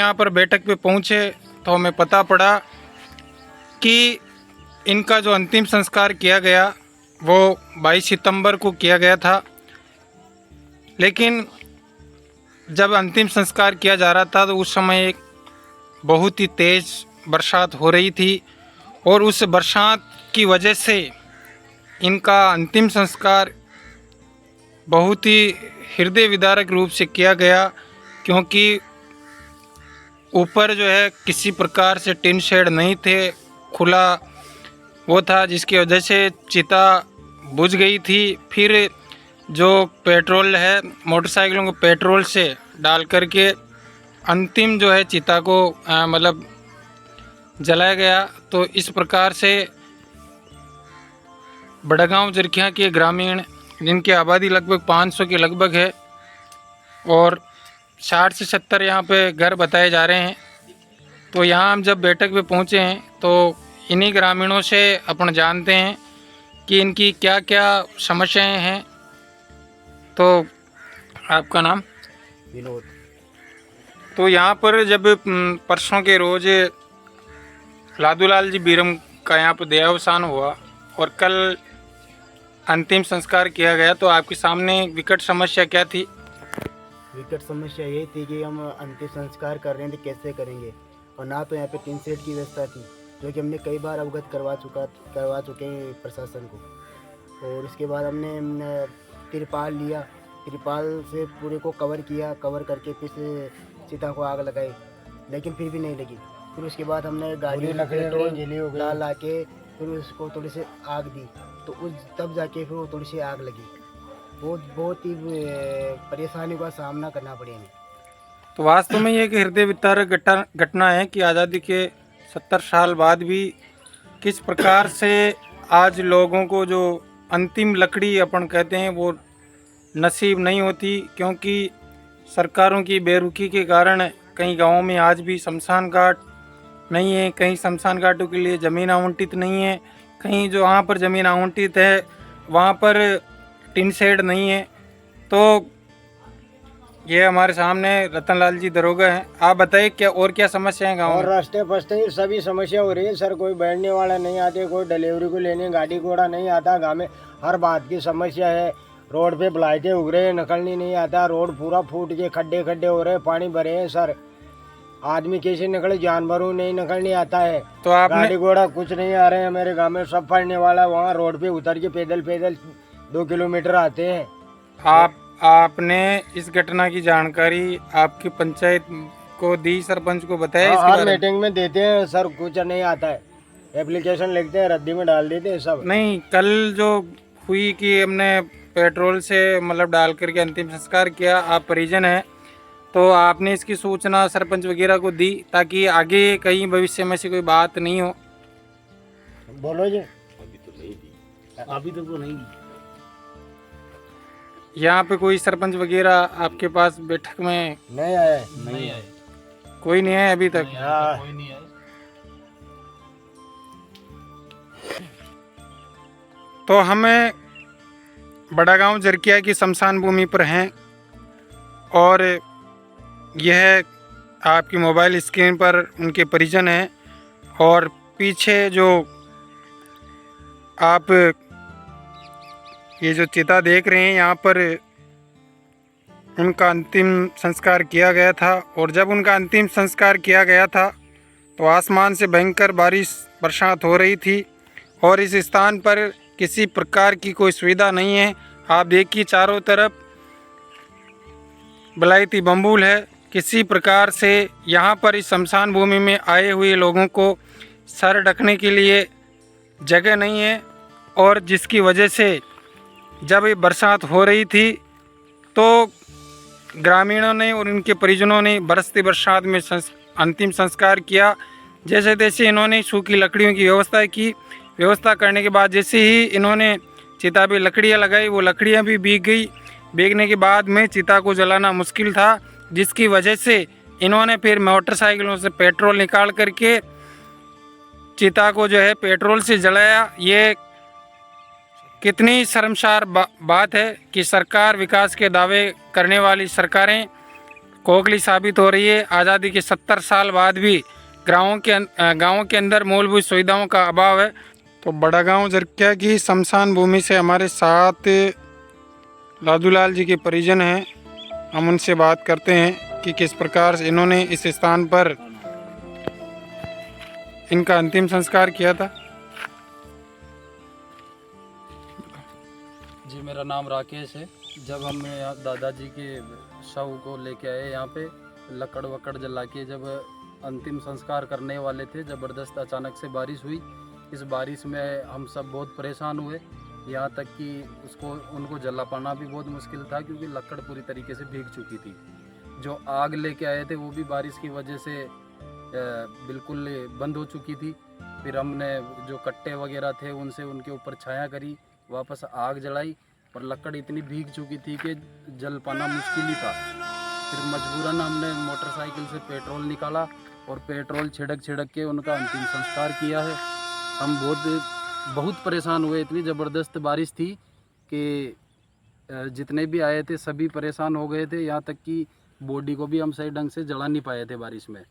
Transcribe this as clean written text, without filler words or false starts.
यहाँ पर बैठक पे पहुँचे तो हमें पता पड़ा कि इनका जो अंतिम संस्कार किया गया वो 22 सितंबर को किया गया था, लेकिन जब अंतिम संस्कार किया जा रहा था तो उस समय एक बहुत ही तेज़ बरसात हो रही थी और उस बरसात की वजह से इनका अंतिम संस्कार बहुत ही हृदय विदारक रूप से किया गया, क्योंकि ऊपर जो है किसी प्रकार से टिन शेड नहीं थे, खुला वो था, जिसकी वजह से चिता बुझ गई थी। फिर जो पेट्रोल है, मोटरसाइकिलों को पेट्रोल से डाल करके अंतिम जो है चिता को मतलब जलाया गया। तो इस प्रकार से बड़गांव जरखिया के ग्रामीण, जिनकी आबादी लगभग 500 के लगभग है और 60 से 70 यहाँ पे घर बताए जा रहे हैं। तो यहाँ हम जब बैठक पे पहुँचे हैं तो इन्हीं ग्रामीणों से अपन जानते हैं कि इनकी क्या क्या समस्याएं हैं। तो आपका नाम? विनोद। तो यहाँ पर जब परसों के रोज़ लादूलाल जी बीरम का यहाँ पर देहावसान हुआ और कल अंतिम संस्कार किया गया, तो आपके सामने विकट समस्या क्या थी? विकट समस्या यही थी कि हम अंतिम संस्कार कर रहे थे, कैसे करेंगे, और ना तो यहाँ पे टिन शेड की व्यवस्था थी, जो कि हमने कई बार अवगत करवा चुके हैं प्रशासन को। और उसके बाद हमने तिरपाल लिया, तिरपाल से पूरे को कवर किया, कवर करके फिर से चिता को आग लगाई, लेकिन फिर भी नहीं लगी। फिर उसके बाद हमने गाड़ी पेट्रोल ला के फिर उसको थोड़ी सी आग दी, तो उस तब जाके फिर वो थोड़ी सी आग लगी। बहुत ही परेशानी का सामना करना पड़े हमें। तो वास्तव में ये एक हृदय विदारक घटना है कि आज़ादी के 70 साल बाद भी किस प्रकार से आज लोगों को जो अंतिम लकड़ी अपन कहते हैं वो नसीब नहीं होती, क्योंकि सरकारों की बेरुखी के कारण कई गांवों में आज भी शमशान घाट नहीं है, कहीं शमशान घाटों के लिए ज़मीन आवंटित नहीं है, कहीं जो वहाँ पर ज़मीन आवंटित है वहाँ पर टिन शेड नहीं है। तो ये हमारे सामने रतनलाल जी दरोगा हैं। आप बताइए क्या और क्या समस्या है गाँव में? और रास्ते फस्ते सभी समस्या हो रही है सर। कोई बैठने वाला नहीं आते, कोई डिलीवरी को लेने गाड़ी घोड़ा नहीं आता। गाँव में हर बात की समस्या है। रोड पे ब्लाइटें उग रहे हैं, निकलनी नहीं आता। रोड पूरा फूट के खड्डे खड्डे हो रहे हैं, पानी भरे हैं सर। आदमी कैसे निकले, जानवरों नहीं निकलने आता है। तो आपने गाड़ी घोड़ा कुछ नहीं आ रहे हैं मेरे गाँव में। सब पड़ने वाला वहाँ रोड पे उतर के पैदल 2 किलोमीटर आते हैं। आपने इस घटना की जानकारी आपकी पंचायत को दी, सरपंच को बताया? इसके हर बारे में मीटिंग में देते हैं सर, कुछ नहीं आता है। एप्लीकेशन लिखते हैं, रद्दी में डाल देते हैं सब। नहीं, कल जो हुई कि हमने पेट्रोल से मतलब डाल करके अंतिम संस्कार किया, आप परिजन हैं तो आपने इसकी सूचना सरपंच वगैरह को दी ताकि आगे कहीं भविष्य में से कोई बात नहीं हो? बोलो जी। अभी तक तो नहीं। यहाँ पे कोई सरपंच वगैरह आपके पास बैठक में नहीं आया? नहीं आए, कोई नहीं है अभी तक? कोई नहीं आए। तो हमें बड़ागांव जरकिया की शमशान भूमि पर हैं और यह आपकी मोबाइल स्क्रीन पर उनके परिजन हैं और पीछे जो आप ये जो चिता देख रहे हैं यहाँ पर उनका अंतिम संस्कार किया गया था। और जब उनका अंतिम संस्कार किया गया था तो आसमान से भयंकर बरसात हो रही थी और इस स्थान पर किसी प्रकार की कोई सुविधा नहीं है। आप देखिए चारों तरफ बलायती बम्बूल है। किसी प्रकार से यहाँ पर इस शमशान भूमि में आए हुए लोगों को सर ढकने के लिए जगह नहीं है और जिसकी वजह से जब ये बरसात हो रही थी तो ग्रामीणों ने और उनके परिजनों ने बरसती बरसात में अंतिम संस्कार किया। जैसे तैसे इन्होंने सूखी लकड़ियों की व्यवस्था की। व्यवस्था करने के बाद जैसे ही इन्होंने चिता पे लकड़ियाँ लगाई, वो लकड़ियाँ भी भीग गई। भीगने के बाद में चिता को जलाना मुश्किल था, जिसकी वजह से इन्होंने फिर मोटरसाइकिलों से पेट्रोल निकाल करके चिता को जो है पेट्रोल से जलाया। ये कितनी शर्मसार बात है कि सरकार, विकास के दावे करने वाली सरकारें खोखली साबित हो रही है। आज़ादी के 70 साल बाद भी गाँवों के अंदर मूलभूत सुविधाओं का अभाव है। तो बड़ा गांव जरकिया की शमशान भूमि से हमारे साथ लादूलाल जी के परिजन हैं। हम उनसे बात करते हैं कि किस प्रकार से इन्होंने इस स्थान पर इनका अंतिम संस्कार किया था। जी, मेरा नाम राकेश है। जब हम यहाँ दादाजी के शव को लेके आए यहाँ पे लकड़ वकड़ जला के जब अंतिम संस्कार करने वाले थे, ज़बरदस्त अचानक से बारिश हुई। इस बारिश में हम सब बहुत परेशान हुए, यहाँ तक कि उनको जला पाना भी बहुत मुश्किल था क्योंकि लकड़ पूरी तरीके से भीग चुकी थी। जो आग लेके आए थे वो भी बारिश की वजह से बिल्कुल बंद हो चुकी थी। फिर हमने जो कट्टे वगैरह थे उनसे उनके ऊपर छाया करी, वापस आग जलाई और लकड़ इतनी भीग चुकी थी कि जल पाना मुश्किल ही था। फिर मजबूरन हमने मोटरसाइकिल से पेट्रोल निकाला और पेट्रोल छिड़क के उनका अंतिम संस्कार किया है। हम बहुत परेशान हुए, इतनी ज़बरदस्त बारिश थी कि जितने भी आए थे सभी परेशान हो गए थे, यहाँ तक कि बॉडी को भी हम सही ढंग से जला नहीं पाए थे बारिश में।